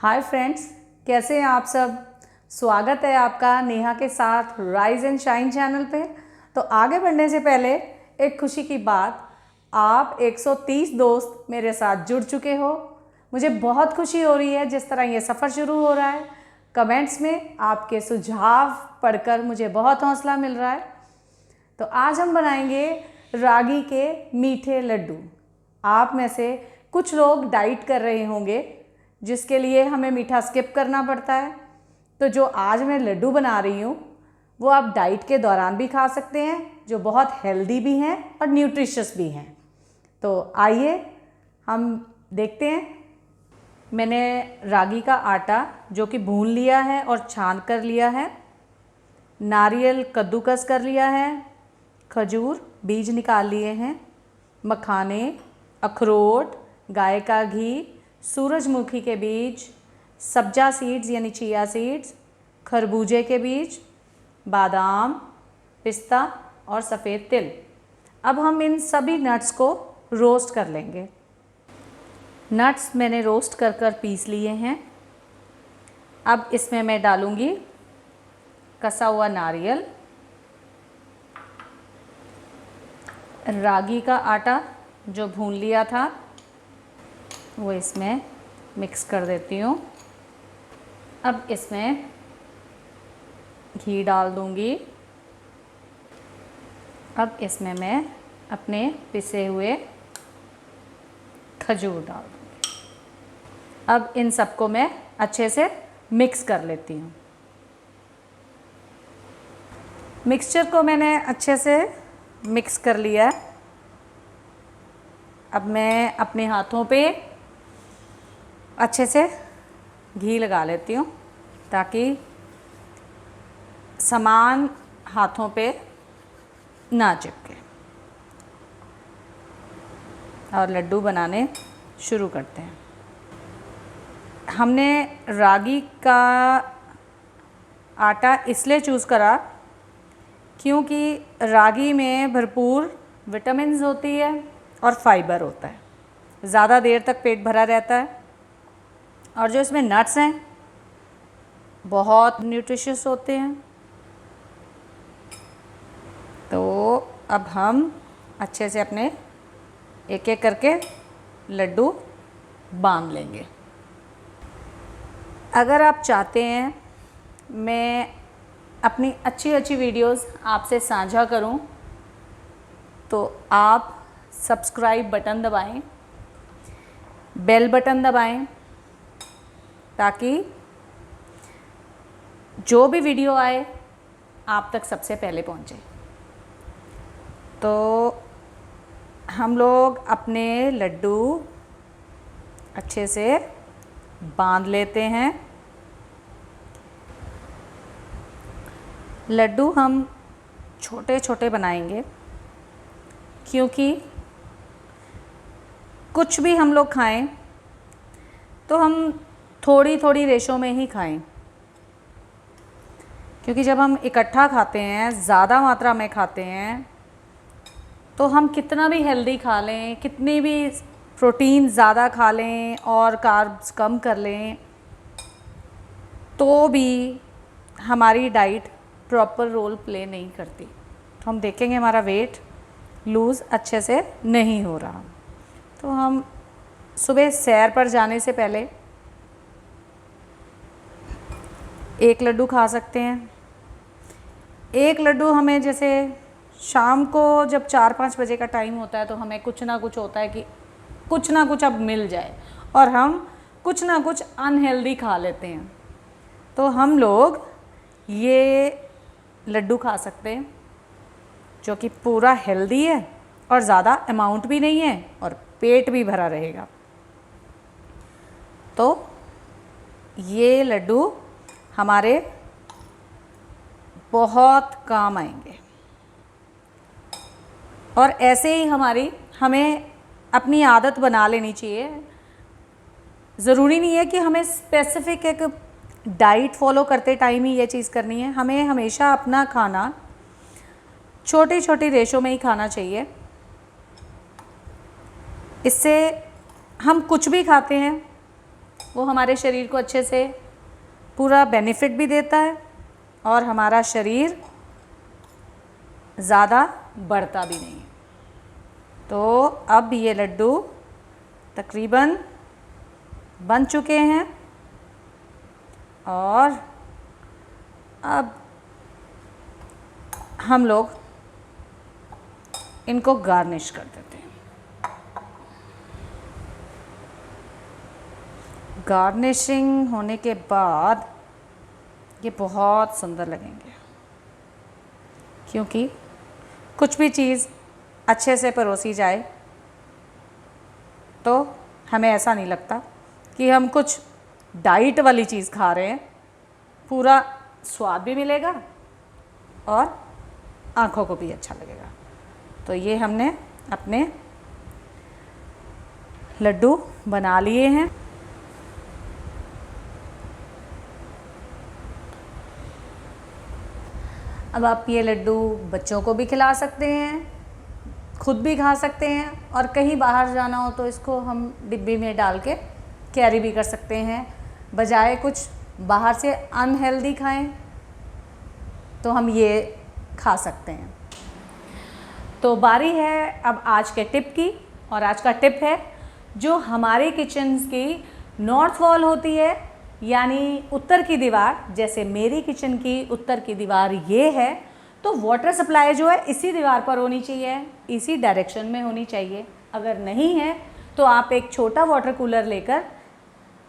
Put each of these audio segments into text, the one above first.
Hi friends, कैसे हैं आप सब। स्वागत है आपका नेहा के साथ राइज एंड शाइन चैनल पे। तो आगे बढ़ने से पहले एक खुशी की बात, आप 130 दोस्त मेरे साथ जुड़ चुके हो। मुझे बहुत खुशी हो रही है जिस तरह ये सफ़र शुरू हो रहा है। कमेंट्स में आपके सुझाव पढ़कर मुझे बहुत हौसला मिल रहा है। तो आज हम बनाएंगे रागी के मीठे लड्डू। आप में से कुछ लोग डाइट कर रहे होंगे जिसके लिए हमें मीठा स्किप करना पड़ता है। तो जो आज मैं लड्डू बना रही हूँ वो आप डाइट के दौरान भी खा सकते हैं, जो बहुत हेल्दी भी हैं और न्यूट्रिशियस भी हैं। तो आइए हम देखते हैं। मैंने रागी का आटा जो कि भून लिया है और छान कर लिया है, नारियल कद्दूकस कर लिया है, खजूर बीज निकाल लिए हैं, मखाने, अखरोट, गाय का घी, सूरजमुखी के बीज, सब्जा सीड्स यानी चिया सीड्स, खरबूजे के बीज, बादाम, पिस्ता और सफ़ेद तिल। अब हम इन सभी नट्स को रोस्ट कर लेंगे। नट्स मैंने रोस्ट कर कर पीस लिए हैं। अब इसमें मैं डालूँगी कसा हुआ नारियल, रागी का आटा जो भून लिया था वो इसमें मिक्स कर देती हूँ। अब इसमें घी डाल दूँगी। अब इसमें मैं अपने पिसे हुए खजूर डाल दूँगी। अब इन सबको मैं अच्छे से मिक्स कर लेती हूँ। मिक्सचर को मैंने अच्छे से मिक्स कर लिया है। अब मैं अपने हाथों पे अच्छे से घी लगा लेती हूँ ताकि सामान हाथों पे ना चिपके। और लड्डू बनाने शुरू करते हैं। हमने रागी का आटा इसलिए चूज़ करा क्योंकि रागी में भरपूर विटामिन्स होती है और फाइबर होता है, ज़्यादा देर तक पेट भरा रहता है। और जो इसमें नट्स हैं बहुत न्यूट्रिशियस होते हैं। तो अब हम अच्छे से अपने एक एक करके लड्डू बांध लेंगे। अगर आप चाहते हैं मैं अपनी अच्छी अच्छी वीडियोस आपसे साझा करूं तो आप सब्सक्राइब बटन दबाएं, बेल बटन दबाएं ताकि जो भी वीडियो आए आप तक सबसे पहले पहुंचे। तो हम लोग अपने लड्डू अच्छे से बांध लेते हैं। लड्डू हम छोटे छोटे बनाएंगे क्योंकि कुछ भी हम लोग खाएं तो हम थोड़ी थोड़ी रेशो में ही खाएं, क्योंकि जब हम इकट्ठा खाते हैं, ज़्यादा मात्रा में खाते हैं, तो हम कितना भी हेल्दी खा लें, कितनी भी प्रोटीन ज़्यादा खा लें और कार्ब्स कम कर लें, तो भी हमारी डाइट प्रॉपर रोल प्ले नहीं करती। तो हम देखेंगे हमारा वेट लूज़ अच्छे से नहीं हो रहा। तो हम सुबह सैर पर जाने से पहले एक लड्डू खा सकते हैं। एक लड्डू हमें, जैसे शाम को जब 4-5 बजे का टाइम होता है तो हमें कुछ ना कुछ होता है कि कुछ ना कुछ अब मिल जाए और हम कुछ ना कुछ अनहेल्दी खा लेते हैं। तो हम लोग ये लड्डू खा सकते हैं जो कि पूरा हेल्दी है और ज़्यादा अमाउंट भी नहीं है और पेट भी भरा रहेगा। तो ये लड्डू हमारे बहुत काम आएंगे। और ऐसे ही हमें अपनी आदत बना लेनी चाहिए। ज़रूरी नहीं है कि हमें स्पेसिफिक एक डाइट फॉलो करते टाइम ही ये चीज़ करनी है। हमें हमेशा अपना खाना छोटी छोटी रेशो में ही खाना चाहिए। इससे हम कुछ भी खाते हैं वो हमारे शरीर को अच्छे से पूरा बेनिफिट भी देता है और हमारा शरीर ज़्यादा बढ़ता भी नहीं। तो अब ये लड्डू तकरीबन बन चुके हैं और अब हम लोग इनको गार्निश कर देते हैं। गार्निशिंग होने के बाद ये बहुत सुंदर लगेंगे, क्योंकि कुछ भी चीज़ अच्छे से परोसी जाए तो हमें ऐसा नहीं लगता कि हम कुछ डाइट वाली चीज़ खा रहे हैं। पूरा स्वाद भी मिलेगा और आँखों को भी अच्छा लगेगा। तो ये हमने अपने लड्डू बना लिए हैं। अब आप ये लड्डू बच्चों को भी खिला सकते हैं, खुद भी खा सकते हैं, और कहीं बाहर जाना हो तो इसको हम डिब्बी में डाल के कैरी भी कर सकते हैं। बजाय कुछ बाहर से अनहेल्दी खाएं तो हम ये खा सकते हैं। तो बारी है अब आज के टिप की, और आज का टिप है जो हमारे किचन की नॉर्थ वॉल होती है, यानी उत्तर की दीवार। जैसे मेरी किचन की उत्तर की दीवार ये है, तो वाटर सप्लाई जो है इसी दीवार पर होनी चाहिए, इसी डायरेक्शन में होनी चाहिए। अगर नहीं है तो आप एक छोटा वाटर कूलर लेकर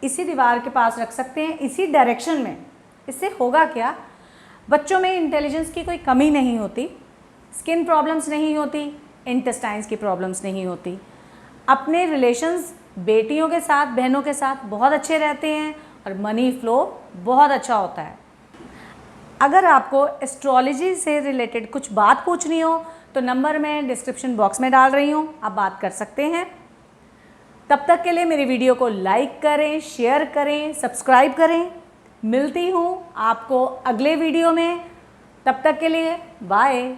इसी दीवार के पास रख सकते हैं, इसी डायरेक्शन में। इससे होगा क्या, बच्चों में इंटेलिजेंस की कोई कमी नहीं होती, स्किन प्रॉब्लम्स नहीं होती, इंटेस्टाइन्स की प्रॉब्लम्स नहीं होती। अपने रिलेशंस बेटियों के साथ, बहनों के साथ बहुत अच्छे रहते हैं और मनी फ्लो बहुत अच्छा होता है। अगर आपको एस्ट्रोलॉजी से रिलेटेड कुछ बात पूछनी हो तो नंबर मैं डिस्क्रिप्शन बॉक्स में डाल रही हूँ, आप बात कर सकते हैं। तब तक के लिए मेरी वीडियो को लाइक करें, शेयर करें, सब्सक्राइब करें। मिलती हूँ आपको अगले वीडियो में, तब तक के लिए बाय।